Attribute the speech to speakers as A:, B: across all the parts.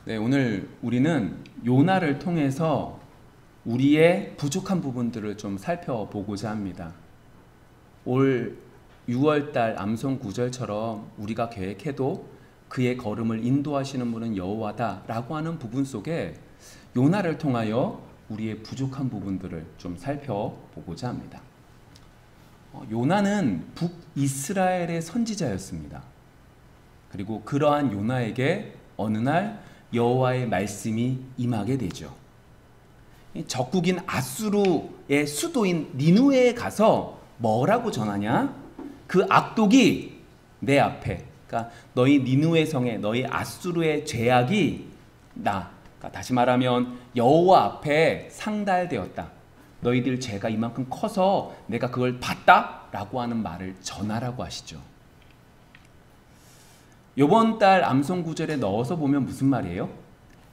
A: 네, 오늘 우리는 요나를 통해서 우리의 부족한 부분들을 좀 살펴보고자 합니다. 올 6월달 암송 구절처럼 우리가 계획해도 그의 걸음을 인도하시는 분은 여호와다라고 하는 부분 속에 요나를 통하여 우리의 부족한 부분들을 좀 살펴보고자 합니다. 요나는 북이스라엘의 선지자였습니다. 그리고 그러한 요나에게 어느 날 여호와의 말씀이 임하게 되죠. 적국인 아수르의 수도인 니느웨에 가서 뭐라고 전하냐? 그 악독이 내 앞에, 그러니까 너희 니느웨 성에 너희 아수르의 죄악이 그러니까 다시 말하면 여호와 앞에 상달되었다. 너희들 죄가 이만큼 커서 내가 그걸 봤다라고 하는 말을 전하라고 하시죠. 이번 달 암송 구절에 넣어서 보면 무슨 말이에요?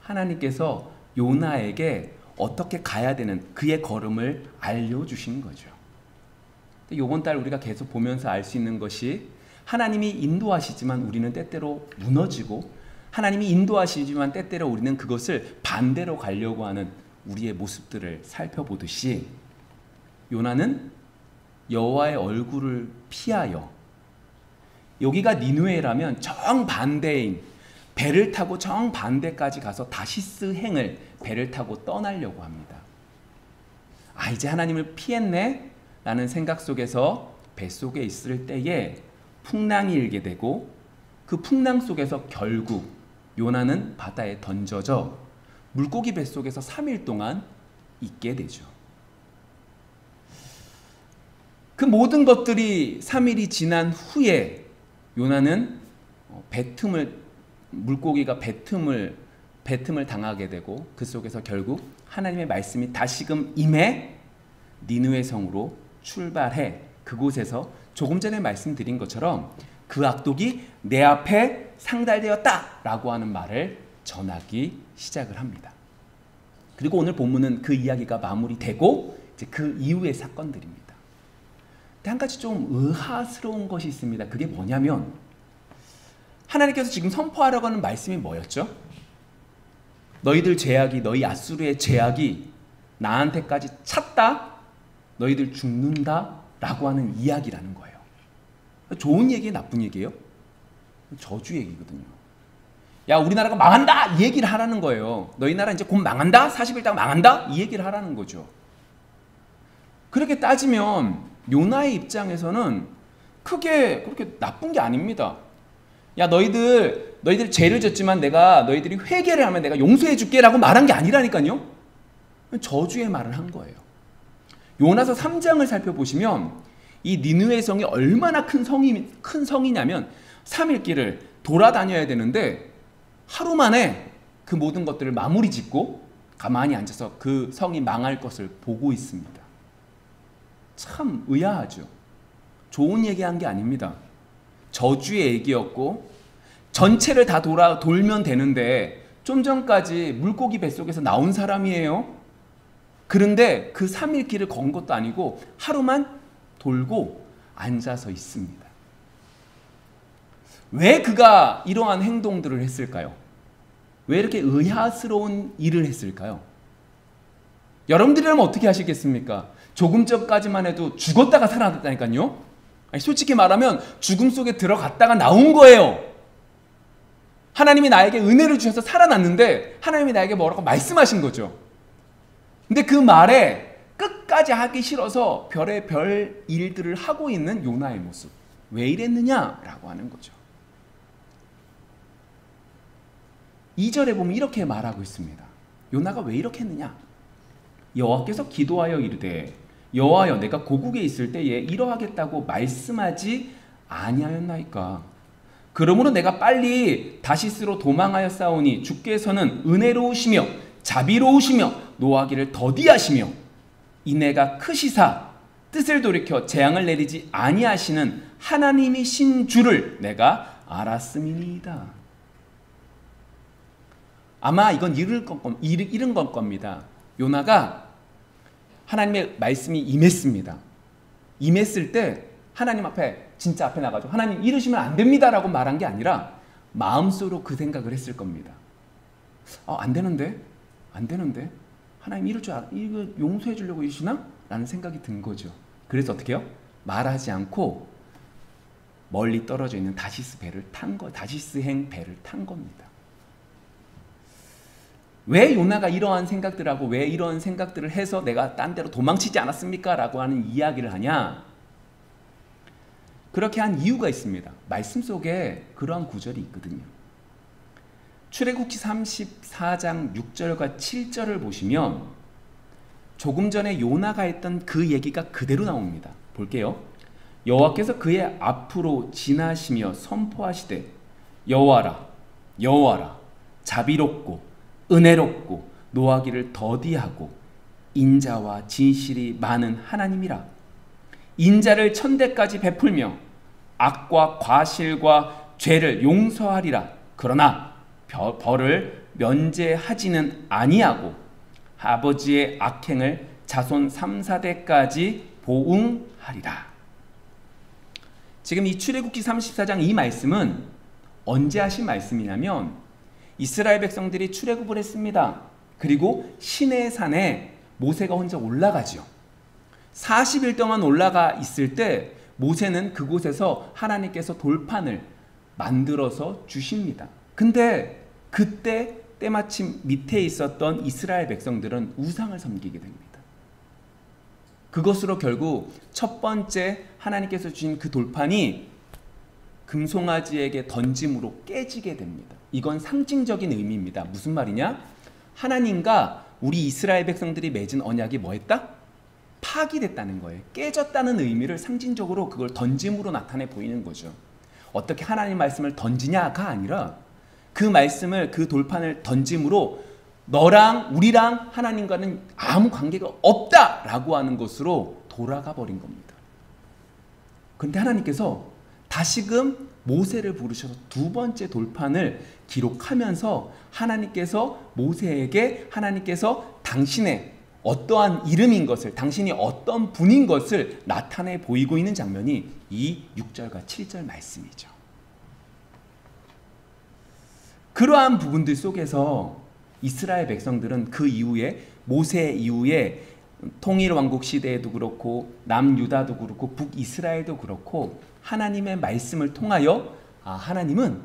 A: 하나님께서 요나에게 어떻게 가야 되는 그의 걸음을 알려주신 거죠. 이번 달 우리가 계속 보면서 알 수 있는 것이 하나님이 인도하시지만 우리는 때때로 무너지고 하나님이 인도하시지만 때때로 우리는 그것을 반대로 가려고 하는 우리의 모습들을 살펴보듯이 요나는 여호와의 얼굴을 피하여 여기가 니느웨라면 정반대인 배를 타고 정반대까지 가서 다시스 행을 배를 타고 떠나려고 합니다. 이제 하나님을 피했네 라는 생각 속에서 뱃속에 있을 때에 풍랑이 일게 되고 그 풍랑 속에서 결국 요나는 바다에 던져져 물고기 뱃속에서 3일 동안 있게 되죠. 그 모든 것들이 3일이 지난 후에 요나는 물고기가 뱉음을 당하게 되고 그 속에서 결국 하나님의 말씀이 다시금 임해 니느웨 성으로 출발해 그곳에서 조금 전에 말씀드린 것처럼 그 악독이 내 앞에 상달되었다라고 하는 말을 전하기 시작을 합니다. 그리고 오늘 본문은 그 이야기가 마무리되고 이제 그 이후의 사건들입니다. 한 가지 좀 의아스러운 것이 있습니다. 그게 뭐냐면 하나님께서 지금 선포하려고 하는 말씀이 뭐였죠? 너희들 죄악이 너희 아수르의 죄악이 나한테까지 찼다. 너희들 죽는다 라고 하는 이야기라는 거예요. 좋은 얘기예요? 나쁜 얘기예요? 저주 얘기거든요. 야, 우리나라가 망한다! 이 얘기를 하라는 거예요. 너희 나라 이제 곧 망한다? 40일 있다가 망한다? 이 얘기를 하라는 거죠. 그렇게 따지면 요나의 입장에서는 크게 그렇게 나쁜 게 아닙니다. 야, 너희들 죄를 졌지만 내가 너희들이 회개를 하면 내가 용서해 줄게 라고 말한 게 아니라니까요. 저주의 말을 한 거예요. 요나서 3장을 살펴보시면 이 니느웨 성이 얼마나 큰 성이냐면 3일 길을 돌아다녀야 되는데 하루 만에 그 모든 것들을 마무리 짓고 가만히 앉아서 그 성이 망할 것을 보고 있습니다. 참 의아하죠. 좋은 얘기한 게 아닙니다. 저주의 얘기였고 전체를 다 돌면 되는데 좀 전까지 물고기 뱃속에서 나온 사람이에요. 그런데 그 3일 길을 건 것도 아니고 하루만 돌고 앉아서 있습니다. 왜 그가 이러한 행동들을 했을까요? 왜 이렇게 의아스러운 일을 했을까요? 여러분들이라면 어떻게 하시겠습니까? 조금 전까지만 해도 죽었다가 살아났다니까요. 솔직히 말하면 죽음 속에 들어갔다가 나온 거예요. 하나님이 나에게 은혜를 주셔서 살아났는데 하나님이 나에게 뭐라고 말씀하신 거죠. 근데 그 말에 끝까지 하기 싫어서 별의별 일들을 하고 있는 요나의 모습. 왜 이랬느냐라고 하는 거죠. 2절에 보면 이렇게 말하고 있습니다. 요나가 왜 이렇게 했느냐? 여호와께서 기도하여 이르되 여호와여 내가 고국에 있을 때에 이러하겠다고 말씀하지 아니하였나이까. 그러므로 내가 빨리 다시스로 도망하여 싸우니 주께서는 은혜로우시며 자비로우시며 노하기를 더디하시며 인애가 크시사 뜻을 돌이켜 재앙을 내리지 아니하시는 하나님이신 줄을 내가 알았음이니이다. 아마 이건 잃은 걸 겁니다. 요나가 하나님의 말씀이 임했습니다. 임했을 때 하나님 앞에 진짜 앞에 나가서 하나님 이러시면 안 됩니다라고 말한 게 아니라 마음속으로 그 생각을 했을 겁니다. 안 되는데? 안 되는데? 하나님 이럴 줄 이거 용서해 주려고 이러시나? 라는 생각이 든 거죠. 그래서 어떻게 해요? 말하지 않고 멀리 떨어져 있는 다시스행 배를 탄 겁니다. 왜 요나가 이러한 생각들하고 왜 이런 생각들을 해서 내가 딴 데로 도망치지 않았습니까? 라고 하는 이야기를 하냐? 그렇게 한 이유가 있습니다. 말씀 속에 그러한 구절이 있거든요. 출애굽기 34장 6절과 7절을 보시면 조금 전에 요나가 했던 그 얘기가 그대로 나옵니다. 볼게요. 여호와께서 그의 앞으로 지나시며 선포하시되 여호와라 여호와라 자비롭고 은혜롭고 노하기를 더디하고 인자와 진실이 많은 하나님이라. 인자를 천대까지 베풀며 악과 과실과 죄를 용서하리라. 그러나 벌을 면제하지는 아니하고 아버지의 악행을 자손 3, 4대까지 보응하리라. 지금 이 출애굽기 34장 이 말씀은 언제 하신 말씀이냐면 이스라엘 백성들이 출애굽을 했습니다. 그리고 시내산에 모세가 혼자 올라가죠. 40일 동안 올라가 있을 때 모세는 그곳에서 하나님께서 돌판을 만들어서 주십니다. 근데 그때 때마침 밑에 있었던 이스라엘 백성들은 우상을 섬기게 됩니다. 그것으로 결국 첫 번째 하나님께서 주신 그 돌판이 금송아지에게 던짐으로 깨지게 됩니다. 이건 상징적인 의미입니다. 무슨 말이냐? 하나님과 우리 이스라엘 백성들이 맺은 언약이 뭐했다? 파기됐다는 거예요. 깨졌다는 의미를 상징적으로 그걸 던짐으로 나타내 보이는 거죠. 어떻게 하나님 말씀을 던지냐가 아니라 그 말씀을 그 돌판을 던짐으로 너랑 우리랑 하나님과는 아무 관계가 없다라고 하는 것으로 돌아가 버린 겁니다. 그런데 하나님께서 다시금 모세를 부르셔서 두 번째 돌판을 기록하면서 하나님께서 모세에게 하나님께서 당신의 어떠한 이름인 것을 당신이 어떤 분인 것을 나타내 보이고 있는 장면이 이 6절과 7절 말씀이죠. 그러한 부분들 속에서 이스라엘 백성들은 그 이후에 모세 이후에 통일왕국 시대에도 그렇고 남유다도 그렇고 북이스라엘도 그렇고 하나님의 말씀을 통하여 하나님은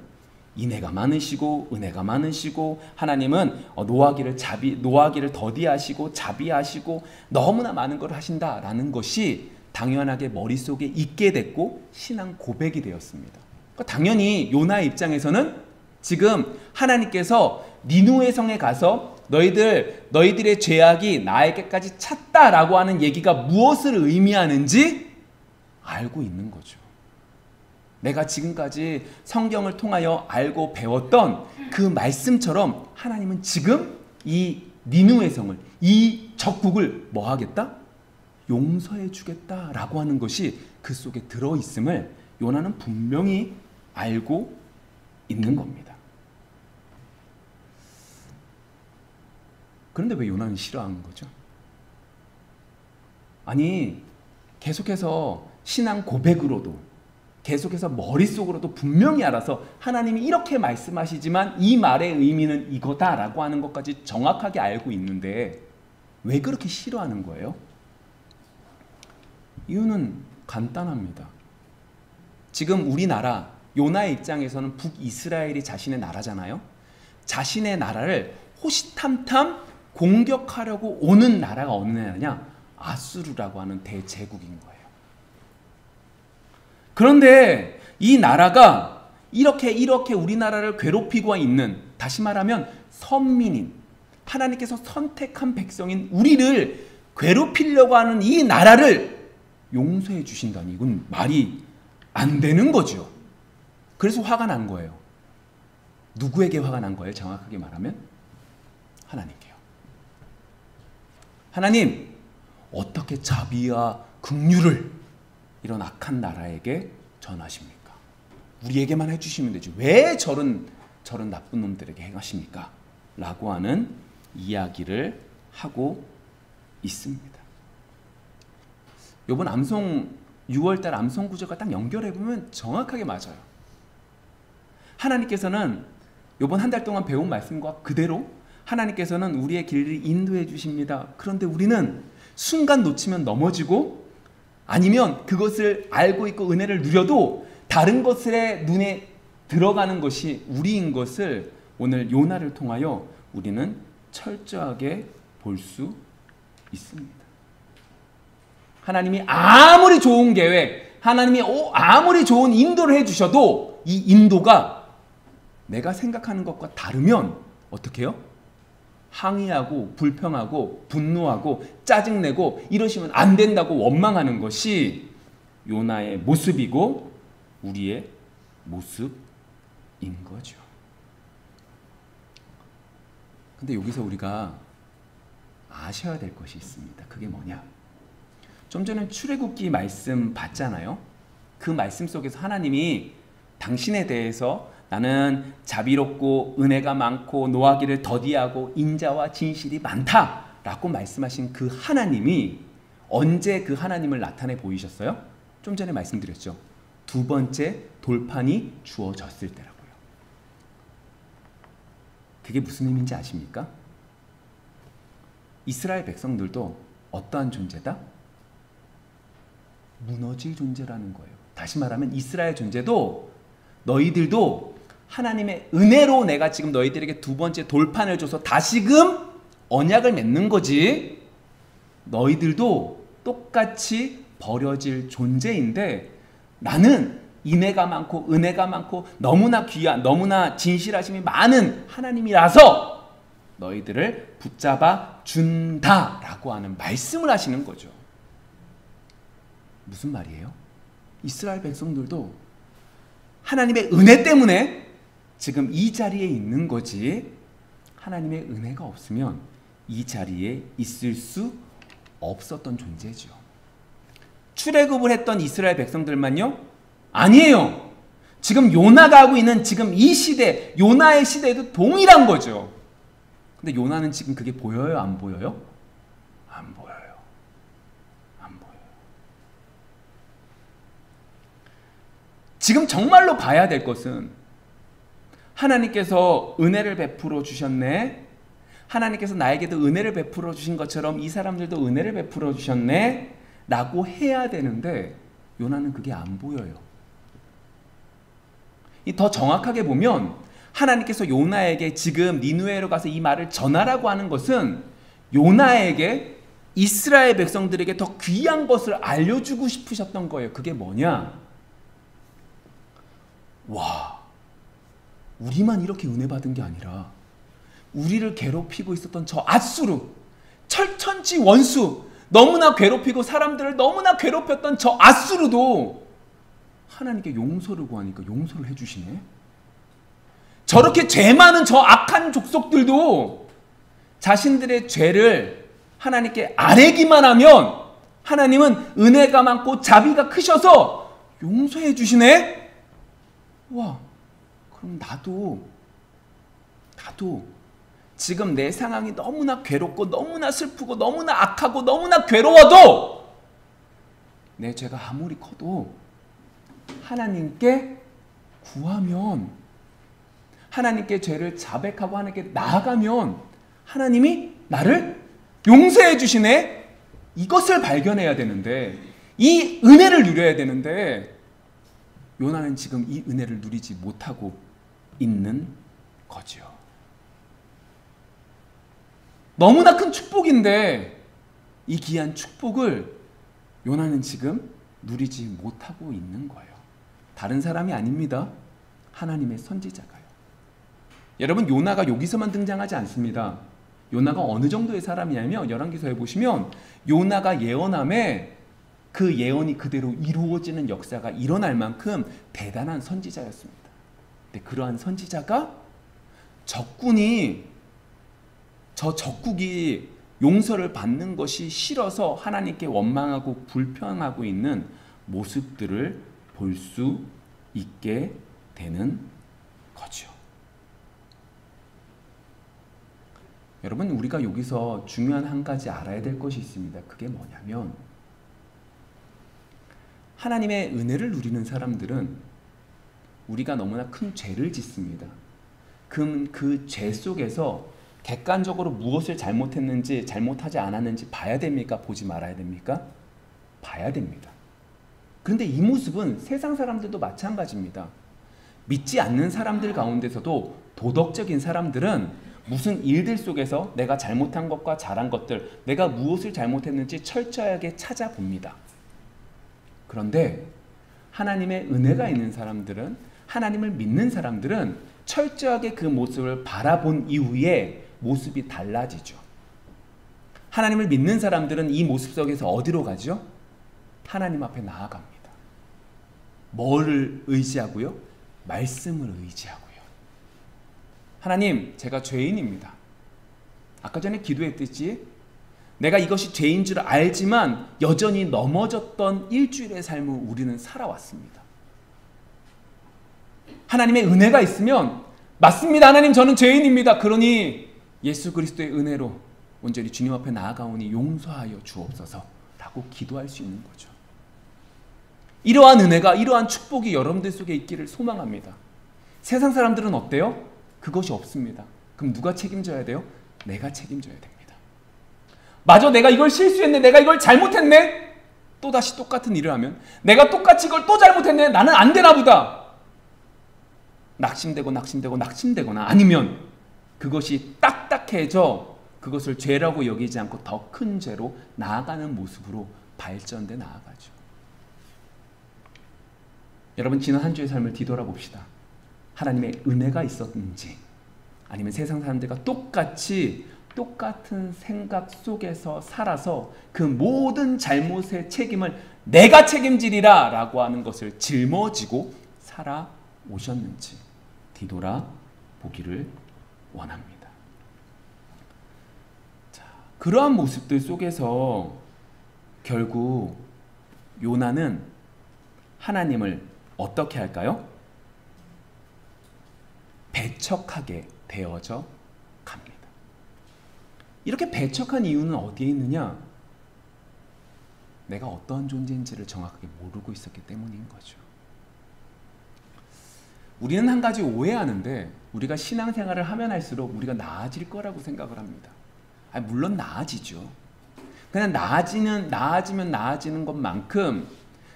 A: 인애가 많으시고 은혜가 많으시고 하나님은 노하기를 더디하시고 자비하시고 너무나 많은 걸 하신다라는 것이 당연하게 머릿속에 있게 됐고 신앙 고백이 되었습니다. 그러니까 당연히 요나의 입장에서는 지금 하나님께서 니누의 성에 가서 너희들의 죄악이 나에게까지 찼다라고 하는 얘기가 무엇을 의미하는지 알고 있는 거죠. 내가 지금까지 성경을 통하여 알고 배웠던 그 말씀처럼 하나님은 지금 이 니누의 성을, 이 적국을 뭐 하겠다? 용서해 주겠다라고 하는 것이 그 속에 들어있음을 요나는 분명히 알고 있는 겁니다. 그런데 왜 요나는 싫어하는 거죠? 아니, 계속해서 신앙 고백으로도 계속해서 머릿속으로도 분명히 알아서 하나님이 이렇게 말씀하시지만 이 말의 의미는 이거다라고 하는 것까지 정확하게 알고 있는데 왜 그렇게 싫어하는 거예요? 이유는 간단합니다. 지금 우리나라 요나의 입장에서는 북이스라엘이 자신의 나라잖아요. 자신의 나라를 호시탐탐 공격하려고 오는 나라가 어느 나라냐? 아수르라고 하는 대제국인 거예요. 그런데 이 나라가 이렇게 우리나라를 괴롭히고 있는, 다시 말하면 선민인, 하나님께서 선택한 백성인 우리를 괴롭히려고 하는 이 나라를 용서해 주신다니 이건 말이 안 되는 거죠. 그래서 화가 난 거예요. 누구에게 화가 난 거예요? 정확하게 말하면 하나님께요. 하나님, 어떻게 자비와 긍휼을 이런 악한 나라에게 전하십니까? 우리에게만 해주시면 되지 왜 저런 나쁜 놈들에게 행하십니까? 라고 하는 이야기를 하고 있습니다. 이번 6월달 암송 구절과 딱 연결해보면 정확하게 맞아요. 하나님께서는 이번 한 달 동안 배운 말씀과 그대로 하나님께서는 우리의 길을 인도해 주십니다. 그런데 우리는 순간 놓치면 넘어지고 아니면 그것을 알고 있고 은혜를 누려도 다른 것에 눈에 들어가는 것이 우리인 것을 오늘 요나를 통하여 우리는 철저하게 볼 수 있습니다. 하나님이 아무리 좋은 계획, 하나님이 아무리 좋은 인도를 해주셔도 이 인도가 내가 생각하는 것과 다르면 어떻게 해요? 항의하고 불평하고 분노하고 짜증내고 이러시면 안 된다고 원망하는 것이 요나의 모습이고 우리의 모습인 거죠. 근데 여기서 우리가 아셔야 될 것이 있습니다. 그게 뭐냐? 좀 전에 출애굽기 말씀 봤잖아요. 그 말씀 속에서 하나님이 당신에 대해서 나는 자비롭고 은혜가 많고 노하기를 더디하고 인자와 진실이 많다라고 말씀하신 그 하나님이 언제 그 하나님을 나타내 보이셨어요? 좀 전에 말씀드렸죠. 두 번째 돌판이 주어졌을 때라고요. 그게 무슨 의미인지 아십니까? 이스라엘 백성들도 어떠한 존재다? 무너질 존재라는 거예요. 다시 말하면 이스라엘 존재도 너희들도 하나님의 은혜로 내가 지금 너희들에게 두 번째 돌판을 줘서 다시금 언약을 맺는 거지. 너희들도 똑같이 버려질 존재인데 나는 인애가 많고 은혜가 많고 너무나 귀한 너무나 진실하심이 많은 하나님이라서 너희들을 붙잡아 준다라고 하는 말씀을 하시는 거죠. 무슨 말이에요? 이스라엘 백성들도 하나님의 은혜 때문에 지금 이 자리에 있는 거지 하나님의 은혜가 없으면 이 자리에 있을 수 없었던 존재죠. 출애굽을 했던 이스라엘 백성들만요? 아니에요. 지금 요나가 하고 있는 지금 이 시대, 요나의 시대에도 동일한 거죠. 근데 요나는 지금 그게 보여요? 안 보여요? 안 보여요. 안 보여요. 지금 정말로 봐야 될 것은 하나님께서 은혜를 베풀어 주셨네. 하나님께서 나에게도 은혜를 베풀어 주신 것처럼 이 사람들도 은혜를 베풀어 주셨네 라고 해야 되는데 요나는 그게 안 보여요. 더 정확하게 보면 하나님께서 요나에게 지금 니느웨로 가서 이 말을 전하라고 하는 것은 요나에게 이스라엘 백성들에게 더 귀한 것을 알려주고 싶으셨던 거예요. 그게 뭐냐? 와, 우리만 이렇게 은혜 받은 게 아니라 우리를 괴롭히고 있었던 저 앗수르, 철천지 원수, 너무나 괴롭히고 사람들을 너무나 괴롭혔던 저 앗수르도 하나님께 용서를 구하니까 용서를 해주시네. 저렇게 죄 많은 저 악한 족속들도 자신들의 죄를 하나님께 아뢰기만 하면 하나님은 은혜가 많고 자비가 크셔서 용서해 주시네. 와, 그럼 나도 지금 내 상황이 너무나 괴롭고 너무나 슬프고 너무나 악하고 너무나 괴로워도 내 죄가 아무리 커도 하나님께 구하면 하나님께 죄를 자백하고 하나님께 나아가면 하나님이 나를 용서해 주시네. 이것을 발견해야 되는데 이 은혜를 누려야 되는데 요나는 지금 이 은혜를 누리지 못하고 있는 거죠. 너무나 큰 축복인데 이 귀한 축복을 요나는 지금 누리지 못하고 있는 거예요. 다른 사람이 아닙니다. 하나님의 선지자가요. 여러분, 요나가 여기서만 등장하지 않습니다. 요나가 어느 정도의 사람이냐면 열왕기서에 보시면 요나가 예언함에 그 예언이 그대로 이루어지는 역사가 일어날 만큼 대단한 선지자였습니다. 근데 그러한 선지자가 저 적국이 용서를 받는 것이 싫어서 하나님께 원망하고 불평하고 있는 모습들을 볼 수 있게 되는 거죠. 여러분, 우리가 여기서 중요한 한 가지 알아야 될 것이 있습니다. 그게 뭐냐면 하나님의 은혜를 누리는 사람들은 우리가 너무나 큰 죄를 짓습니다. 그럼 그 죄 속에서 객관적으로 무엇을 잘못했는지 잘못하지 않았는지 봐야 됩니까? 보지 말아야 됩니까? 봐야 됩니다. 그런데 이 모습은 세상 사람들도 마찬가지입니다. 믿지 않는 사람들 가운데서도 도덕적인 사람들은 무슨 일들 속에서 내가 잘못한 것과 잘한 것들, 내가 무엇을 잘못했는지 철저하게 찾아봅니다. 그런데 하나님의 은혜가 있는 사람들은, 하나님을 믿는 사람들은 철저하게 그 모습을 바라본 이후에 모습이 달라지죠. 하나님을 믿는 사람들은 이 모습 속에서 어디로 가죠? 하나님 앞에 나아갑니다. 뭐를 의지하고요? 말씀을 의지하고요. 하나님, 제가 죄인입니다. 아까 전에 기도했듯이 내가 이것이 죄인 줄 알지만 여전히 넘어졌던 일주일의 삶을 우리는 살아왔습니다. 하나님의 은혜가 있으면 맞습니다. 하나님, 저는 죄인입니다. 그러니 예수 그리스도의 은혜로 온전히 주님 앞에 나아가오니 용서하여 주옵소서 라고 기도할 수 있는 거죠. 이러한 은혜가, 이러한 축복이 여러분들 속에 있기를 소망합니다. 세상 사람들은 어때요? 그것이 없습니다. 그럼 누가 책임져야 돼요? 내가 책임져야 됩니다. 맞아, 내가 이걸 실수했네, 내가 이걸 잘못했네, 또다시 똑같은 일을 하면 내가 똑같이 이걸 또 잘못했네, 나는 안 되나 보다 낙심되거나 아니면 그것이 딱딱해져 그것을 죄라고 여기지 않고 더 큰 죄로 나아가는 모습으로 발전돼 나아가죠. 여러분, 지난 한 주의 삶을 뒤돌아봅시다. 하나님의 은혜가 있었는지, 아니면 세상 사람들과 똑같은 생각 속에서 살아서 그 모든 잘못의 책임을 내가 책임지리라 라고 하는 것을 짊어지고 살아오셨는지 뒤돌아보기를 원합니다. 자, 그러한 모습들 속에서 결국 요나는 하나님을 어떻게 할까요? 배척하게 되어져 갑니다. 이렇게 배척한 이유는 어디에 있느냐? 내가 어떤 존재인지를 정확하게 모르고 있었기 때문인 거죠. 우리는 한 가지 오해하는데, 우리가 신앙생활을 하면 할수록 우리가 나아질 거라고 생각을 합니다. 물론 나아지죠. 그냥 나아지면 나아지는 것만큼,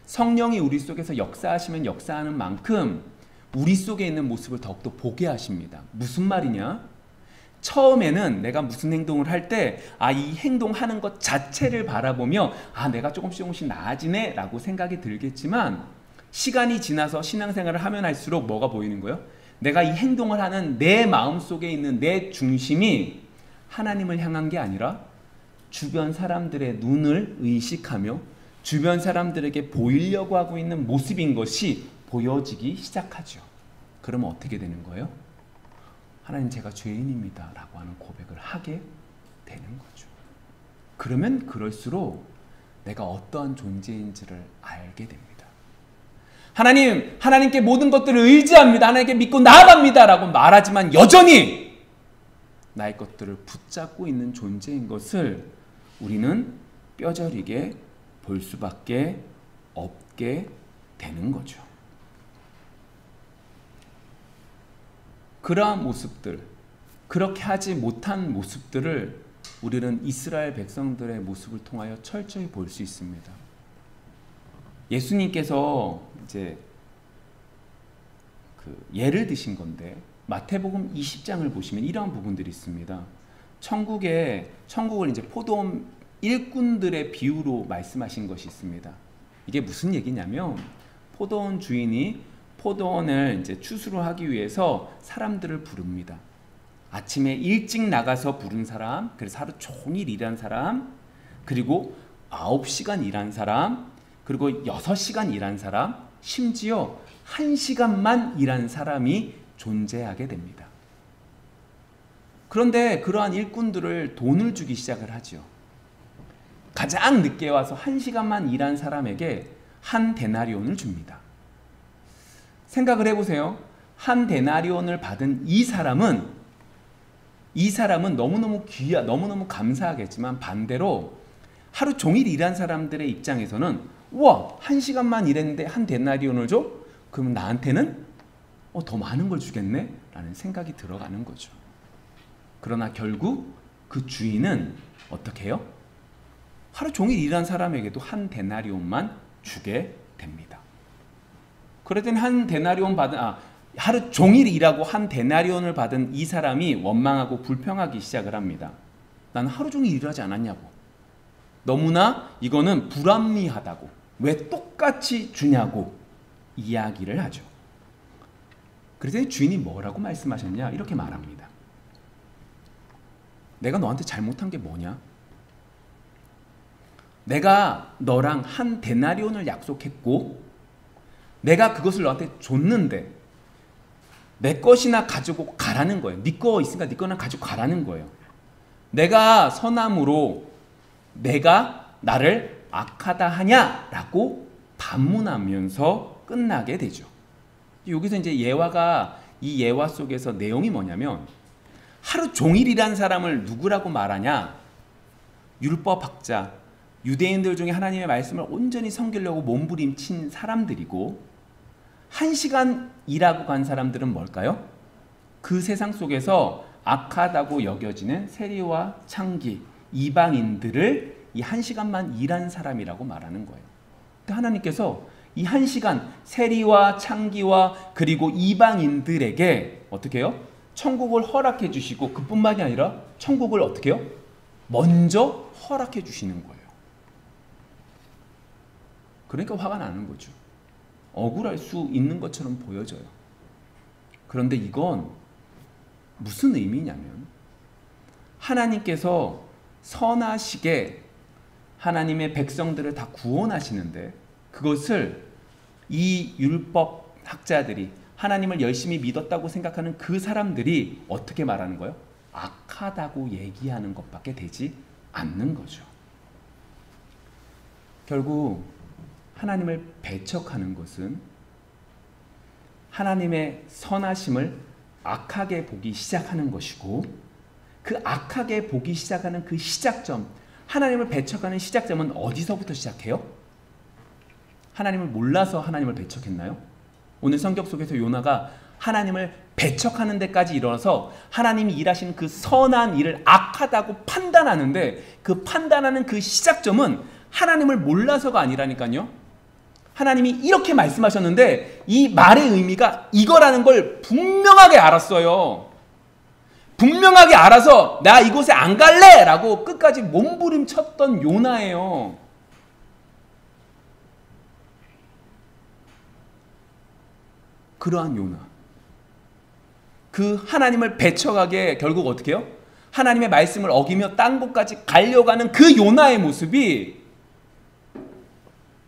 A: 성령이 우리 속에서 역사하시면 역사하는 만큼 우리 속에 있는 모습을 더욱더 보게 하십니다. 무슨 말이냐? 처음에는 내가 무슨 행동을 할 때 이 행동하는 것 자체를 바라보며 내가 조금씩 나아지네 라고 생각이 들겠지만, 시간이 지나서 신앙생활을 하면 할수록 뭐가 보이는 거예요? 내가 이 행동을 하는 내 마음속에 있는 내 중심이 하나님을 향한 게 아니라 주변 사람들의 눈을 의식하며 주변 사람들에게 보이려고 하고 있는 모습인 것이 보여지기 시작하죠. 그러면 어떻게 되는 거예요? 하나님, 제가 죄인입니다 라고 하는 고백을 하게 되는 거죠. 그러면 그럴수록 내가 어떠한 존재인지를 알게 됩니다. 하나님께 모든 것들을 의지합니다, 하나님께 믿고 나아갑니다 라고 말하지만 여전히 나의 것들을 붙잡고 있는 존재인 것을 우리는 뼈저리게 볼 수밖에 없게 되는 거죠. 그러한 모습들, 그렇게 하지 못한 모습들을 우리는 이스라엘 백성들의 모습을 통하여 철저히 볼 수 있습니다. 예수님께서 이제 예를 드신 건데, 마태복음 20장을 보시면 이러한 부분들이 있습니다. 천국을 이제 포도원 일꾼들의 비유로 말씀하신 것이 있습니다. 이게 무슨 얘기냐면, 포도원 주인이 포도원을 이제 추수를 하기 위해서 사람들을 부릅니다. 아침에 일찍 나가서 부른 사람, 그래서 하루 종일 일한 사람, 그리고 9시간 일한 사람, 그리고 6시간 일한 사람, 심지어 1시간만 일한 사람이 존재하게 됩니다. 그런데 그러한 일꾼들을 돈을 주기 시작을 하죠. 가장 늦게 와서 1시간만 일한 사람에게 한 데나리온을 줍니다. 생각을 해보세요. 한 데나리온을 받은 이 사람은 너무너무 너무너무 감사하겠지만, 반대로 하루 종일 일한 사람들의 입장에서는 우와, 1시간만 일했는데 한 데나리온을 줘? 그러면 나한테는 더 많은 걸 주겠네? 라는 생각이 들어가는 거죠. 그러나 결국 그 주인은 어떻게 해요? 하루 종일 일한 사람에게도 한 데나리온만 주게 됩니다. 그러더니 하루 종일 일하고 한 데나리온을 받은 이 사람이 원망하고 불평하기 시작을 합니다. 나는 하루 종일 일하지 않았냐고. 너무나 이거는 불합리하다고. 왜 똑같이 주냐고 이야기를 하죠. 그래서 주인이 뭐라고 말씀하셨냐? 이렇게 말합니다. 내가 너한테 잘못한 게 뭐냐? 내가 너랑 한 데나리온을 약속했고 내가 그것을 너한테 줬는데 내 것이나 가지고 가라는 거예요. 네 거 있으니까 네 거나 가지고 가라는 거예요. 내가 선함으로 내가 나를 악하다 하냐라고 반문하면서 끝나게 되죠. 여기서 이제 이 예화 속에서 내용이 뭐냐면 하루 종일 일한 사람을 누구라고 말하냐? 율법학자, 유대인들 중에 하나님의 말씀을 온전히 섬기려고 몸부림친 사람들이고 1시간 일하고 간 사람들은 뭘까요? 그 세상 속에서 악하다고 여겨지는 세리와 창기, 이방인들을 이 1시간만 일한 사람이라고 말하는 거예요. 하나님께서 이 1시간 세리와 창기와 그리고 이방인들에게 어떻게 해요? 천국을 허락해 주시고 그뿐만이 아니라 천국을 어떻게 해요? 먼저 허락해 주시는 거예요. 그러니까 화가 나는 거죠. 억울할 수 있는 것처럼 보여져요. 그런데 이건 무슨 의미냐면 하나님께서 선하시게 하나님의 백성들을 다 구원하시는데 그것을 이 율법 학자들이 하나님을 열심히 믿었다고 생각하는 그 사람들이 어떻게 말하는 거예요? 악하다고 얘기하는 것밖에 되지 않는 거죠. 결국 하나님을 배척하는 것은 하나님의 선하심을 악하게 보기 시작하는 것이고 그 악하게 보기 시작하는 그 시작점, 하나님을 배척하는 시작점은 어디서부터 시작해요? 하나님을 몰라서 하나님을 배척했나요? 오늘 성경 속에서 요나가 하나님을 배척하는 데까지 이르러서 하나님이 일하시는 그 선한 일을 악하다고 판단하는데 그 판단하는 그 시작점은 하나님을 몰라서가 아니라니까요. 하나님이 이렇게 말씀하셨는데 이 말의 의미가 이거라는 걸 분명하게 알았어요. 분명하게 알아서 나 이곳에 안 갈래! 라고 끝까지 몸부림쳤던 요나예요. 그러한 요나. 그 하나님을 배척하게 결국 어떻게 해요? 하나님의 말씀을 어기며 딴 곳까지 가려가는 그 요나의 모습이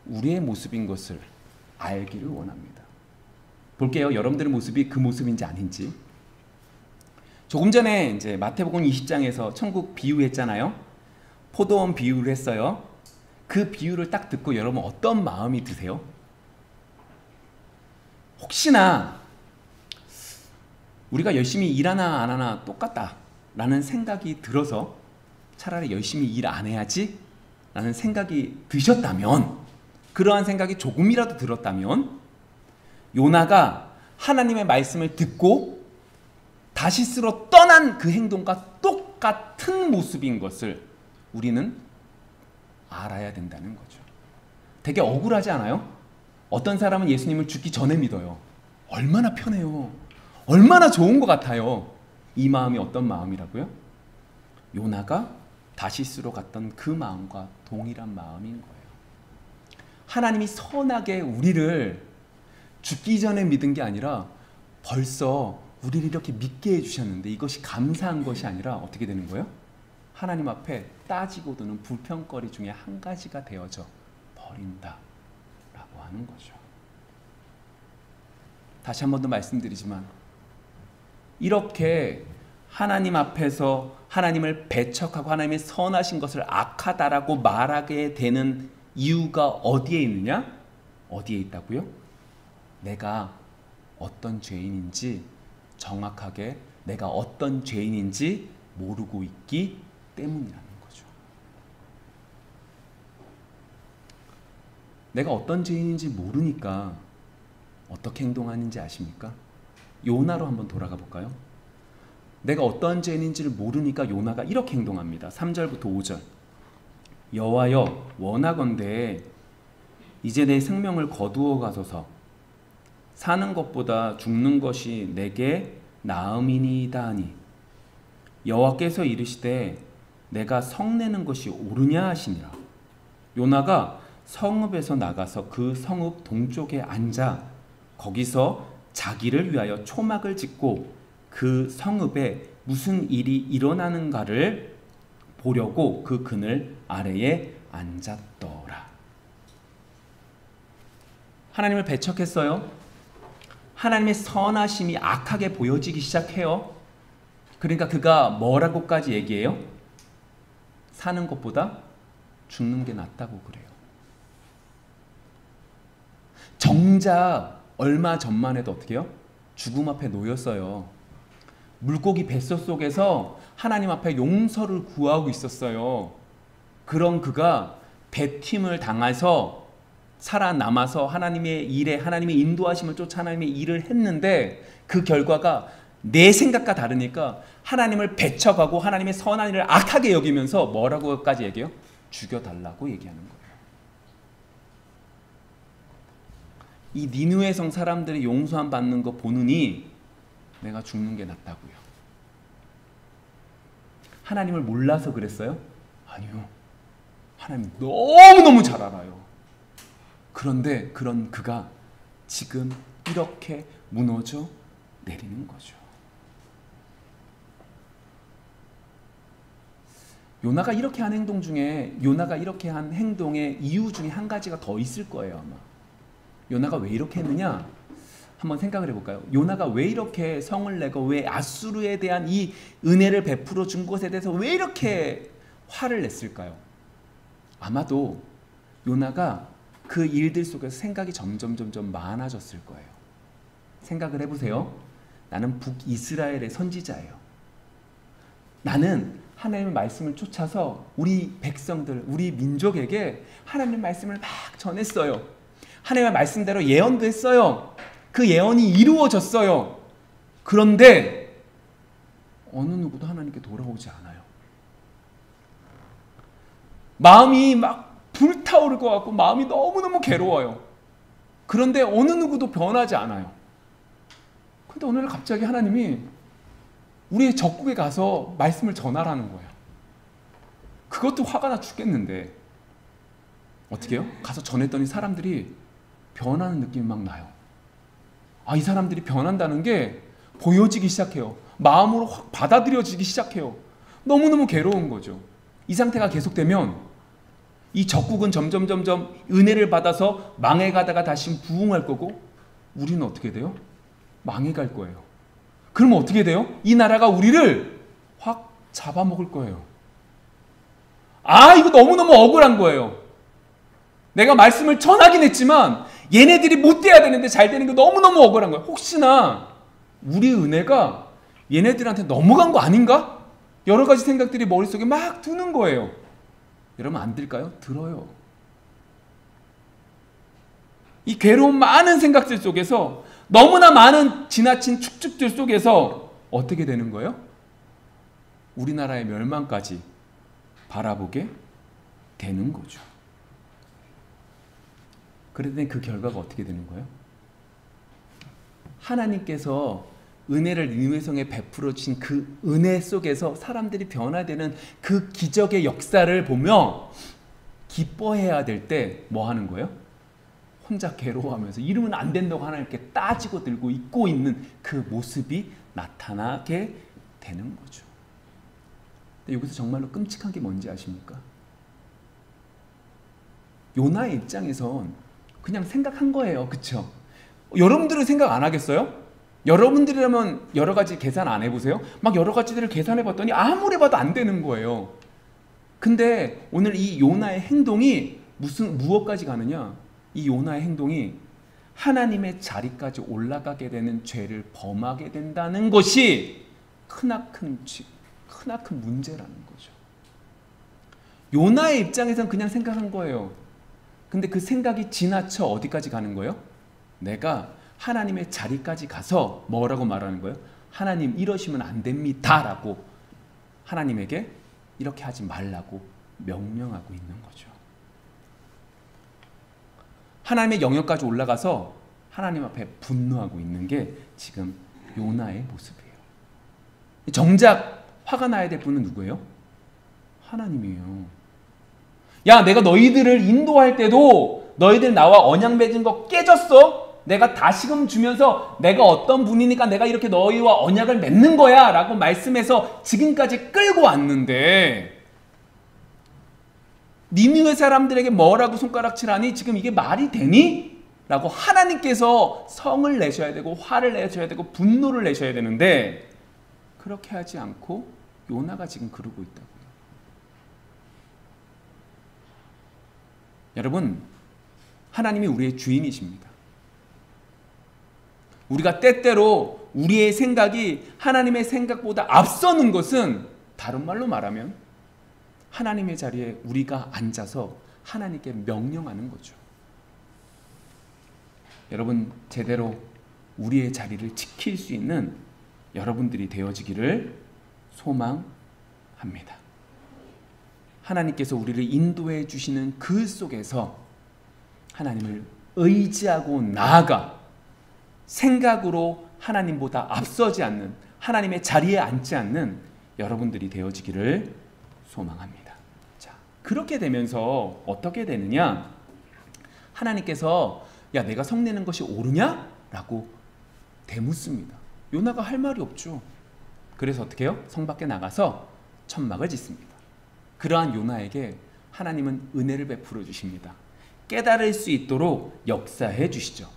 A: 우리의 모습인 것을 알기를 원합니다. 볼게요. 여러분들의 모습이 그 모습인지 아닌지. 조금 전에 이제 마태복음 20장에서 천국 비유했잖아요. 포도원 비유를 했어요. 그 비유를 딱 듣고 여러분 어떤 마음이 드세요? 혹시나 우리가 열심히 일하나 안 하나 똑같다 라는 생각이 들어서 차라리 열심히 일 안 해야지 라는 생각이 드셨다면, 그러한 생각이 조금이라도 들었다면 요나가 하나님의 말씀을 듣고 다시스로 떠난 그 행동과 똑같은 모습인 것을 우리는 알아야 된다는 거죠. 되게 억울하지 않아요? 어떤 사람은 예수님을 죽기 전에 믿어요. 얼마나 편해요. 얼마나 좋은 것 같아요. 이 마음이 어떤 마음이라고요? 요나가 다시스로 갔던 그 마음과 동일한 마음인 거예요. 하나님이 선하게 우리를 죽기 전에 믿은 게 아니라 벌써 우리를 이렇게 믿게 해주셨는데 이것이 감사한 것이 아니라 어떻게 되는 거예요? 하나님 앞에 따지고 드는 불평거리 중에 한 가지가 되어져 버린다 라고 하는 거죠. 다시 한 번 더 말씀드리지만 이렇게 하나님 앞에서 하나님을 배척하고 하나님의 선하신 것을 악하다라고 말하게 되는 이유가 어디에 있느냐? 어디에 있다고요? 내가 어떤 죄인인지 정확하게 내가 어떤 죄인인지 모르고 있기 때문이라는 거죠. 내가 어떤 죄인인지 모르니까 어떻게 행동하는지 아십니까? 요나로 한번 돌아가 볼까요? 내가 어떤 죄인인지를 모르니까 요나가 이렇게 행동합니다. 3절부터 5절. 여호와여 원하건대 이제 내 생명을 거두어 가소서. 사는 것보다 죽는 것이 내게 나음이니이다 하니 여호와께서 이르시되 내가 성내는 것이 옳으냐 하시니라. 요나가 성읍에서 나가서 그 성읍 동쪽에 앉아 거기서 자기를 위하여 초막을 짓고 그 성읍에 무슨 일이 일어나는가를 보려고 그 그늘 아래에 앉았더라. 하나님을 배척했어요. 하나님의 선하심이 악하게 보여지기 시작해요. 그러니까 그가 뭐라고까지 얘기해요? 사는 것보다 죽는 게 낫다고 그래요. 정작 얼마 전만 해도 어떻게 해요? 죽음 앞에 놓였어요. 물고기 뱃속에서 하나님 앞에 용서를 구하고 있었어요. 그런 그가 배임을 당해서 살아남아서 하나님의 일에 하나님의 인도하심을 쫓아 하나님의 일을 했는데 그 결과가 내 생각과 다르니까 하나님을 배척하고 하나님의 선한 일을 악하게 여기면서 뭐라고까지 얘기해요? 죽여달라고 얘기하는 거예요. 이 니느웨 성 사람들이 용서함 받는 거 보느니 내가 죽는 게 낫다고요. 하나님을 몰라서 그랬어요? 아니요. 하나님 너무너무 잘 알아요. 그런데 그런 그가 지금 이렇게 무너져 내리는 거죠. 요나가 이렇게 한 행동 중에 요나가 이렇게 한 행동의 이유 중에 한 가지가 더 있을 거예요. 아마 요나가 왜 이렇게 했느냐 한번 생각을 해볼까요? 요나가 왜 이렇게 성을 내고 왜 아수르에 대한 이 은혜를 베풀어 준 것에 대해서 왜 이렇게 화를 냈을까요? 아마도 요나가 그 일들 속에서 생각이 점점 많아졌을 거예요. 생각을 해보세요. 나는 북이스라엘의 선지자예요. 나는 하나님의 말씀을 쫓아서 우리 백성들, 우리 민족에게 하나님의 말씀을 막 전했어요. 하나님의 말씀대로 예언도 했어요. 그 예언이 이루어졌어요. 그런데 어느 누구도 하나님께 돌아오지 않아요. 마음이 막 불타오를 것 같고 마음이 너무너무 괴로워요. 그런데 어느 누구도 변하지 않아요. 근데 오늘 갑자기 하나님이 우리의 적국에 가서 말씀을 전하라는 거예요. 그것도 화가 나 죽겠는데 어떻게 해요? 가서 전했더니 사람들이 변하는 느낌이 막 나요. 아, 이 사람들이 변한다는 게 보여지기 시작해요. 마음으로 확 받아들여지기 시작해요. 너무너무 괴로운 거죠. 이 상태가 계속되면 이 적국은 점점 은혜를 받아서 망해가다가 다시 부흥할 거고 우리는 어떻게 돼요? 망해갈 거예요. 그러면 어떻게 돼요? 이 나라가 우리를 확 잡아먹을 거예요. 아, 이거 너무너무 억울한 거예요. 내가 말씀을 전하긴 했지만 얘네들이 못 돼야 되는데 잘 되는 게 너무너무 억울한 거예요. 혹시나 우리 은혜가 얘네들한테 넘어간 거 아닌가? 여러 가지 생각들이 머릿속에 막 드는 거예요. 여러분 안 들까요? 들어요. 이 괴로운 많은 생각들 속에서 너무나 많은 지나친 축축들 속에서 어떻게 되는 거예요? 우리나라의 멸망까지 바라보게 되는 거죠. 그랬더니 그 결과가 어떻게 되는 거예요? 하나님께서 은혜를 니느웨 성에 베풀어 주신 그 은혜 속에서 사람들이 변화되는 그 기적의 역사를 보며 기뻐해야 될 때 뭐 하는 거예요? 혼자 괴로워하면서 이러면 안 된다고 하나님께 따지고 들고 있고 있는 그 모습이 나타나게 되는 거죠. 근데 여기서 정말로 끔찍한 게 뭔지 아십니까? 요나의 입장에선 그냥 생각한 거예요. 그쵸? 여러분들은 생각 안 하겠어요? 여러분들이라면 여러 가지 계산 안 해보세요? 막 여러 가지들을 계산해 봤더니 아무리 봐도 안 되는 거예요. 근데 오늘 이 요나의 행동이 무엇까지 가느냐? 이 요나의 행동이 하나님의 자리까지 올라가게 되는 죄를 범하게 된다는 것이 크나큰 문제라는 거죠. 요나의 입장에서는 그냥 생각한 거예요. 근데 그 생각이 지나쳐 어디까지 가는 거예요? 내가 하나님의 자리까지 가서 뭐라고 말하는 거예요? 하나님 이러시면 안 됩니다 라고 하나님에게 이렇게 하지 말라고 명령하고 있는 거죠. 하나님의 영역까지 올라가서 하나님 앞에 분노하고 있는 게 지금 요나의 모습이에요. 정작 화가 나야 될 분은 누구예요? 하나님이에요. 야, 내가 너희들을 인도할 때도 너희들 나와 언약 맺은 거 깨졌어? 내가 다시금 주면서 내가 어떤 분이니까 내가 이렇게 너희와 언약을 맺는 거야 라고 말씀해서 지금까지 끌고 왔는데 니느웨 사람들에게 뭐라고 손가락질하니? 지금 이게 말이 되니? 라고 하나님께서 성을 내셔야 되고 화를 내셔야 되고 분노를 내셔야 되는데 그렇게 하지 않고 요나가 지금 그러고 있다고요. 여러분, 하나님이 우리의 주인이십니다. 우리가 때때로 우리의 생각이 하나님의 생각보다 앞서는 것은 다른 말로 말하면 하나님의 자리에 우리가 앉아서 하나님께 명령하는 거죠. 여러분, 제대로 우리의 자리를 지킬 수 있는 여러분들이 되어지기를 소망합니다. 하나님께서 우리를 인도해 주시는 그 속에서 하나님을 의지하고 나아가 생각으로 하나님보다 앞서지 않는, 하나님의 자리에 앉지 않는 여러분들이 되어지기를 소망합니다. 자, 그렇게 되면서 어떻게 되느냐? 하나님께서 야, 내가 성내는 것이 옳으냐? 라고 대묻습니다. 요나가 할 말이 없죠. 그래서 어떻게 해요? 성 밖에 나가서 천막을 짓습니다. 그러한 요나에게 하나님은 은혜를 베풀어 주십니다. 깨달을 수 있도록 역사해 주시죠.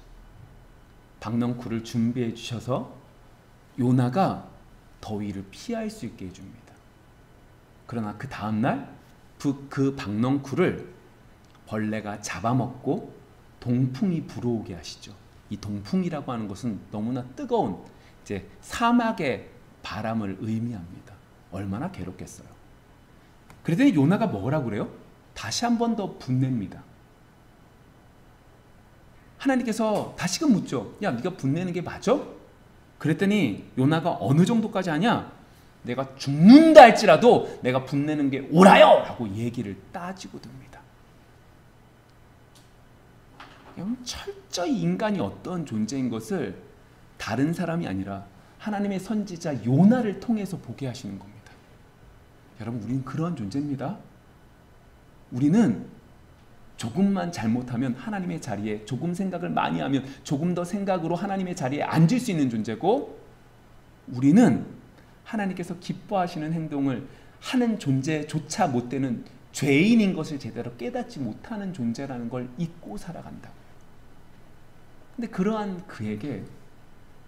A: 박넝쿨을 준비해 주셔서 요나가 더위를 피할 수 있게 해줍니다. 그러나 그 다음날 그 박넝쿨을 벌레가 잡아먹고 동풍이 불어오게 하시죠. 이 동풍이라고 하는 것은 너무나 뜨거운 이제 사막의 바람을 의미합니다. 얼마나 괴롭겠어요. 그랬더니 요나가 뭐라고 그래요? 다시 한 번 더 분냅니다. 하나님께서 다시금 묻죠. 야, 네가 분내는 게 맞아? 그랬더니 요나가 어느 정도까지 하냐? 내가 죽는다 할지라도 내가 분내는 게 옳아요! 라고 얘기를 따지고 듭니다. 철저히 인간이 어떤 존재인 것을 다른 사람이 아니라 하나님의 선지자 요나를 통해서 보게 하시는 겁니다. 여러분, 우리는 그런 존재입니다. 우리는 조금만 잘못하면 하나님의 자리에, 조금 생각을 많이 하면 조금 더 생각으로 하나님의 자리에 앉을 수 있는 존재고, 우리는 하나님께서 기뻐하시는 행동을 하는 존재조차 못 되는 죄인인 것을 제대로 깨닫지 못하는 존재라는 걸 잊고 살아간다고요. 근데 그러한 그에게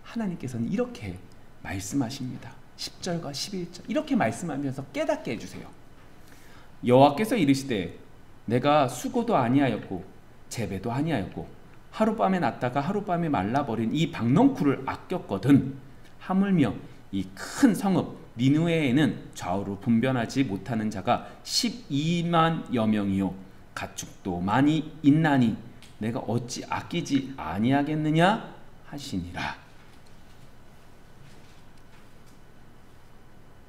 A: 하나님께서는 이렇게 말씀하십니다. 10절과 11절 이렇게 말씀하면서 깨닫게 해주세요. 여호와께서 이르시되 내가 수고도 아니하였고 재배도 아니하였고 하룻밤에 났다가 하룻밤에 말라버린 이 박넝쿨을 아꼈거든. 하물며 이 큰 성읍 니느웨에는 좌우로 분변하지 못하는 자가 12만여 명이요 가축도 많이 있나니 내가 어찌 아끼지 아니하겠느냐 하시니라.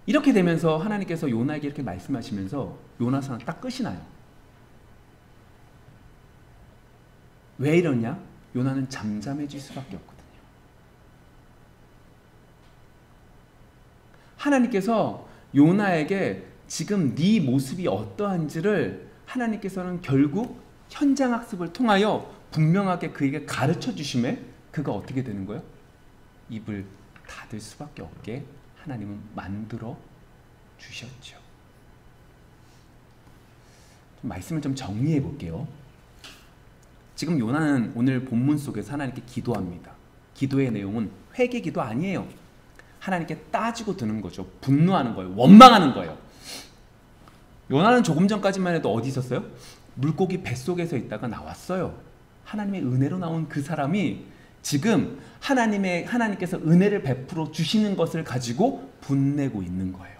A: 이렇게 되면서 하나님께서 요나에게 이렇게 말씀하시면서 요나서는 딱 끝이 나요. 왜 이러냐? 요나는 잠잠해질 수밖에 없거든요. 하나님께서 요나에게 지금 네 모습이 어떠한지를 하나님께서는 결국 현장 학습을 통하여 분명하게 그에게 가르쳐 주심에 그가 어떻게 되는 거예요? 입을 닫을 수밖에 없게 하나님은 만들어 주셨죠. 말씀을 좀 정리해 볼게요. 지금 요나는 오늘 본문 속에서 하나님께 기도합니다. 기도의 내용은 회개 기도 아니에요. 하나님께 따지고 드는 거죠. 분노하는 거예요. 원망하는 거예요. 요나는 조금 전까지만 해도 어디 있었어요? 물고기 뱃속에서 있다가 나왔어요. 하나님의 은혜로 나온 그 사람이 지금 하나님께서 은혜를 베풀어 주시는 것을 가지고 분내고 있는 거예요.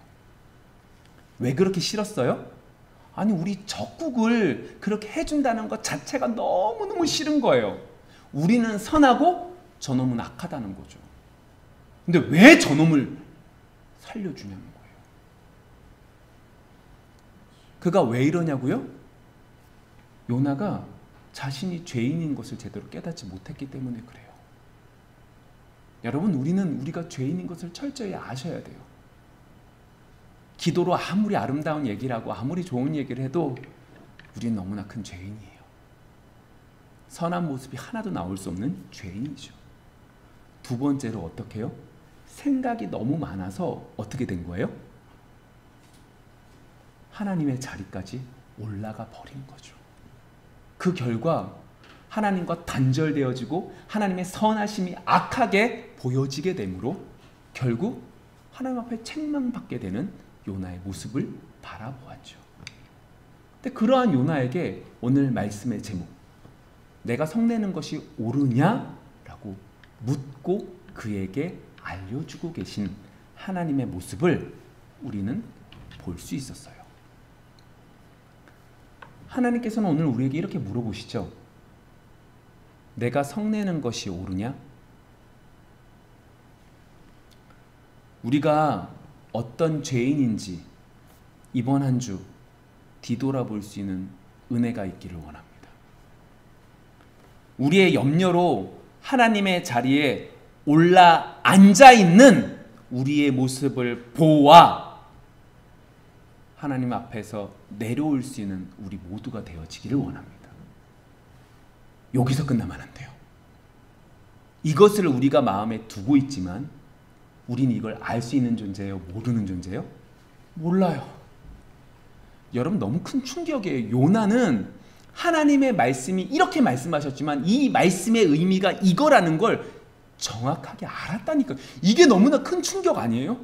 A: 왜 그렇게 싫었어요? 아니, 우리 적국을 그렇게 해준다는 것 자체가 너무너무 싫은 거예요. 우리는 선하고 저놈은 악하다는 거죠. 근데 왜 저놈을 살려주냐는 거예요. 그가 왜 이러냐고요? 요나가 자신이 죄인인 것을 제대로 깨닫지 못했기 때문에 그래요. 여러분, 우리가 죄인인 것을 철저히 아셔야 돼요. 기도로 아무리 아름다운 얘기를 하고 아무리 좋은 얘기를 해도 우리는 너무나 큰 죄인이에요. 선한 모습이 하나도 나올 수 없는 죄인이죠. 두 번째로 어떻게 해요? 생각이 너무 많아서 어떻게 된 거예요? 하나님의 자리까지 올라가 버린 거죠. 그 결과 하나님과 단절되어지고 하나님의 선하심이 악하게 보여지게 되므로 결국 하나님 앞에 책망받게 되는 요나의 모습을 바라보았죠. 근데 그러한 요나에게 오늘 말씀의 제목, 내가 성내는 것이 옳으냐라고 묻고 그에게 알려주고 계신 하나님의 모습을 우리는 볼 수 있었어요. 하나님께서는 오늘 우리에게 이렇게 물어보시죠. 내가 성내는 것이 옳으냐? 우리가 어떤 죄인인지 이번 한 주 뒤돌아볼 수 있는 은혜가 있기를 원합니다. 우리의 염려로 하나님의 자리에 올라 앉아 있는 우리의 모습을 보아 하나님 앞에서 내려올 수 있는 우리 모두가 되어지기를 원합니다. 여기서 끝나면 안 돼요. 이것을 우리가 마음에 두고 있지만 우리는 이걸 알 수 있는 존재예요? 모르는 존재예요? 몰라요. 여러분, 너무 큰 충격이에요. 요나는 하나님의 말씀이 이렇게 말씀하셨지만 이 말씀의 의미가 이거라는 걸 정확하게 알았다니까요. 이게 너무나 큰 충격 아니에요?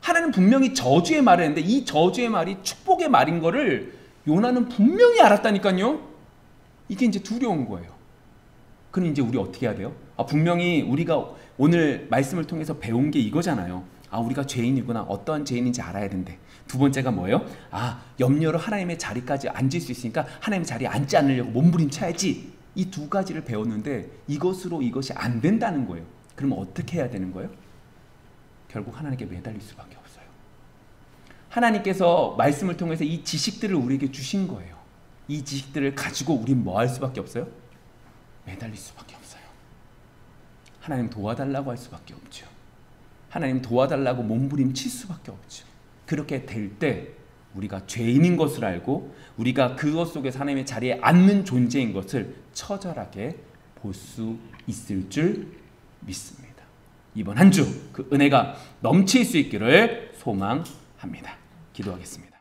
A: 하나님 분명히 저주의 말을 했는데 이 저주의 말이 축복의 말인 거를 요나는 분명히 알았다니까요. 이게 이제 두려운 거예요. 그럼 이제 우리 어떻게 해야 돼요? 분명히 우리가 오늘 말씀을 통해서 배운 게 이거잖아요. 우리가 죄인이구나. 어떠한 죄인인지 알아야 된대. 두 번째가 뭐예요? 염려로 하나님의 자리까지 앉을 수 있으니까 하나님의 자리에 앉지 않으려고 몸부림쳐야지. 이 두 가지를 배웠는데 이것으로 이것이 안 된다는 거예요. 그러면 어떻게 해야 되는 거예요? 결국 하나님께 매달릴 수밖에 없어요. 하나님께서 말씀을 통해서 이 지식들을 우리에게 주신 거예요. 이 지식들을 가지고 우린 뭐 할 수밖에 없어요? 매달릴 수밖에 없어요. 하나님 도와달라고 할 수밖에 없죠. 하나님 도와달라고 몸부림칠 수밖에 없죠. 그렇게 될 때 우리가 죄인인 것을 알고 우리가 그것 속에서 하나님의 자리에 앉는 존재인 것을 처절하게 볼 수 있을 줄 믿습니다. 이번 한 주 그 은혜가 넘칠 수 있기를 소망합니다. 기도하겠습니다.